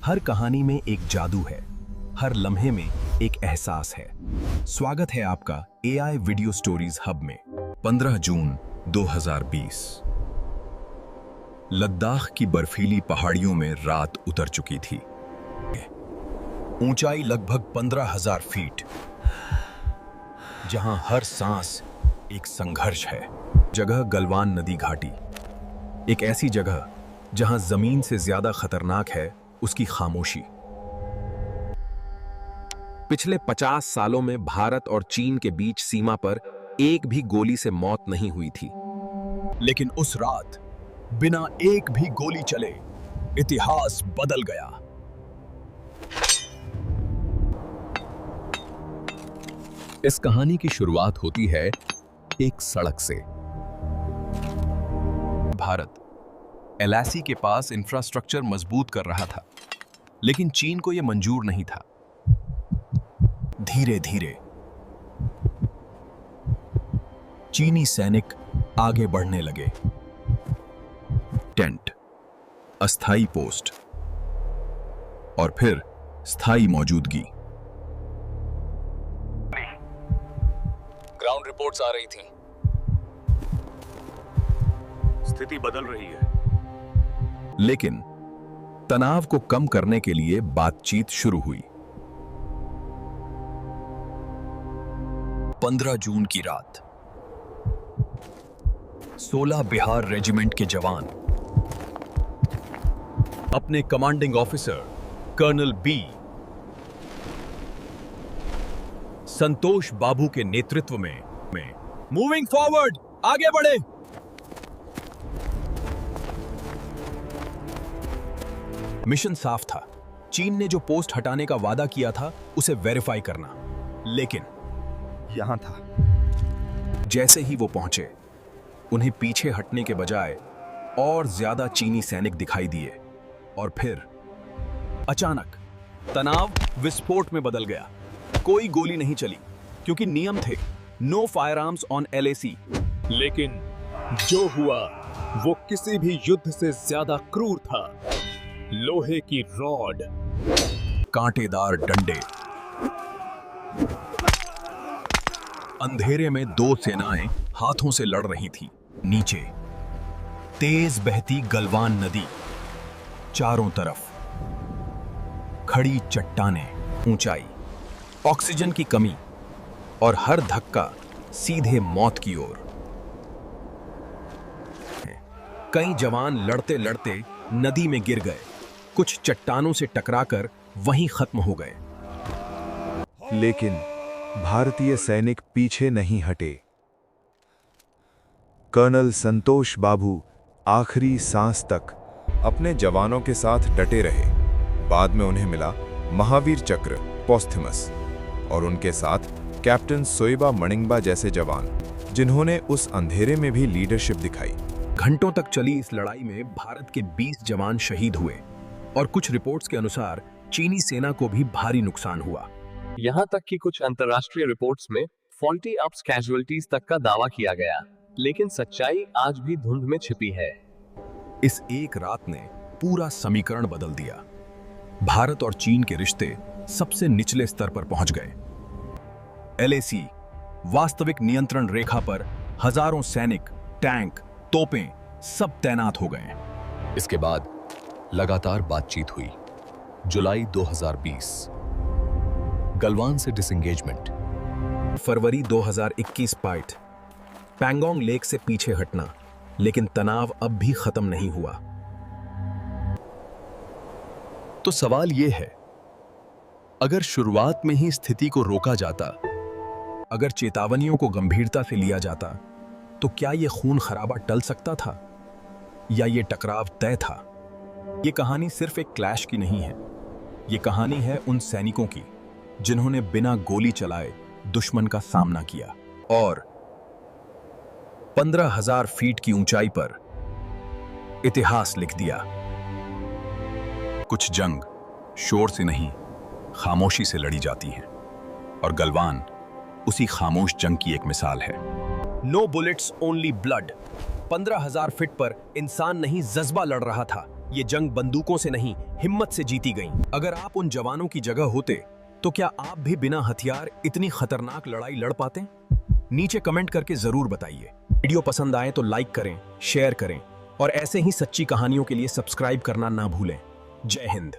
हर कहानी में एक जादू है, हर लम्हे में एक एहसास है। स्वागत है आपका एआई वीडियो स्टोरीज हब में। 15 जून 2020। लद्दाख की बर्फीली पहाड़ियों में रात उतर चुकी थी। ऊंचाई लगभग 15,000 फीट, जहां हर सांस एक संघर्ष है। जगह गलवान नदी घाटी, एक ऐसी जगह जहां जमीन से ज्यादा खतरनाक है उसकी खामोशी। पिछले 50 सालों में भारत और चीन के बीच सीमा पर एक भी गोली से मौत नहीं हुई थी, लेकिन उस रात बिना एक भी गोली चले इतिहास बदल गया। इस कहानी की शुरुआत होती है एक सड़क से। भारत एलएसी के पास इंफ्रास्ट्रक्चर मजबूत कर रहा था, लेकिन चीन को यह मंजूर नहीं था। धीरे धीरे चीनी सैनिक आगे बढ़ने लगे। टेंट, अस्थाई पोस्ट और फिर स्थायी मौजूदगी। ग्राउंड रिपोर्ट्स आ रही थीं। स्थिति बदल रही है। लेकिन तनाव को कम करने के लिए बातचीत शुरू हुई। 15 जून की रात 16 बिहार रेजिमेंट के जवान अपने कमांडिंग ऑफिसर कर्नल बी संतोष बाबू के नेतृत्व में मूविंग फॉरवर्ड, आगे बढ़े। मिशन साफ था। चीन ने जो पोस्ट हटाने का वादा किया था उसे वेरीफाई करना, लेकिन यहां था। जैसे ही वो पहुंचे, उन्हें पीछे हटने के बजाय और ज्यादा चीनी सैनिक दिखाई दिए। और फिर अचानक तनाव विस्फोट में बदल गया। कोई गोली नहीं चली क्योंकि नियम थे, no firearms on LAC. लेकिन जो हुआ वो किसी भी युद्ध से ज्यादा क्रूर था। लोहे की रॉड, कांटेदार डंडे, अंधेरे में दो सेनाएं हाथों से लड़ रही थी। नीचे तेज बहती गलवान नदी, चारों तरफ खड़ी चट्टानें, ऊंचाई, ऑक्सीजन की कमी और हर धक्का सीधे मौत की ओर। कई जवान लड़ते लड़ते नदी में गिर गए, कुछ चट्टानों से टकराकर वहीं खत्म हो गए। लेकिन भारतीय सैनिक पीछे नहीं हटे। कर्नल संतोष बाबू आखिरी सांस तक अपने जवानों के साथ डटे रहे। बाद में उन्हें मिला महावीर चक्र पोस्थुमस और उनके साथ कैप्टन सोइबा मणिंगबा जैसे जवान, जिन्होंने उस अंधेरे में भी लीडरशिप दिखाई। घंटों तक चली इस लड़ाई में भारत के 20 जवान शहीद हुए और कुछ रिपोर्ट्स के अनुसार चीनी सेना को भी भारी नुकसान हुआ। यहां तक कि कुछ अंतर्राष्ट्रीय रिपोर्ट्स में फॉल्टी अप्स कैजुअलिटीज तक का दावा किया गया, लेकिन सच्चाई आज भी धुंध में छिपी है। इस एक रात ने पूरा समीकरण बदल दिया। भारत और चीन के रिश्ते सबसे निचले स्तर पर पहुंच गए। एलएसी वास्तविक नियंत्रण रेखा पर हजारों सैनिक, टैंक, तोपें सब तैनात हो गए। इसके बाद लगातार बातचीत हुई। जुलाई 2020, गलवान से डिसएंगेजमेंट। फरवरी 2021 फाइट, पैंगोंग लेक से पीछे हटना, लेकिन तनाव अब भी खत्म नहीं हुआ। तो सवाल यह है, अगर शुरुआत में ही स्थिति को रोका जाता, अगर चेतावनियों को गंभीरता से लिया जाता, तो क्या यह खून खराबा टल सकता था या यह टकराव तय था? यह कहानी सिर्फ एक क्लैश की नहीं है। यह कहानी है उन सैनिकों की जिन्होंने बिना गोली चलाए दुश्मन का सामना किया और 15,000 फीट की ऊंचाई पर इतिहास लिख दिया। कुछ जंग शोर से नहीं, खामोशी से लड़ी जाती हैं, और गलवान उसी खामोश जंग की एक मिसाल है। No bullets only blood. 15,000 feet पर इंसान नहीं, जज्बा लड़ रहा था। ये जंग बंदूकों से नहीं, हिम्मत से जीती गई। अगर आप उन जवानों की जगह होते तो क्या आप भी बिना हथियार इतनी खतरनाक लड़ाई लड़ पाते? नीचे कमेंट करके जरूर बताइए। वीडियो पसंद आए तो लाइक करें, शेयर करें और ऐसे ही सच्ची कहानियों के लिए सब्सक्राइब करना ना भूलें। जय हिंद।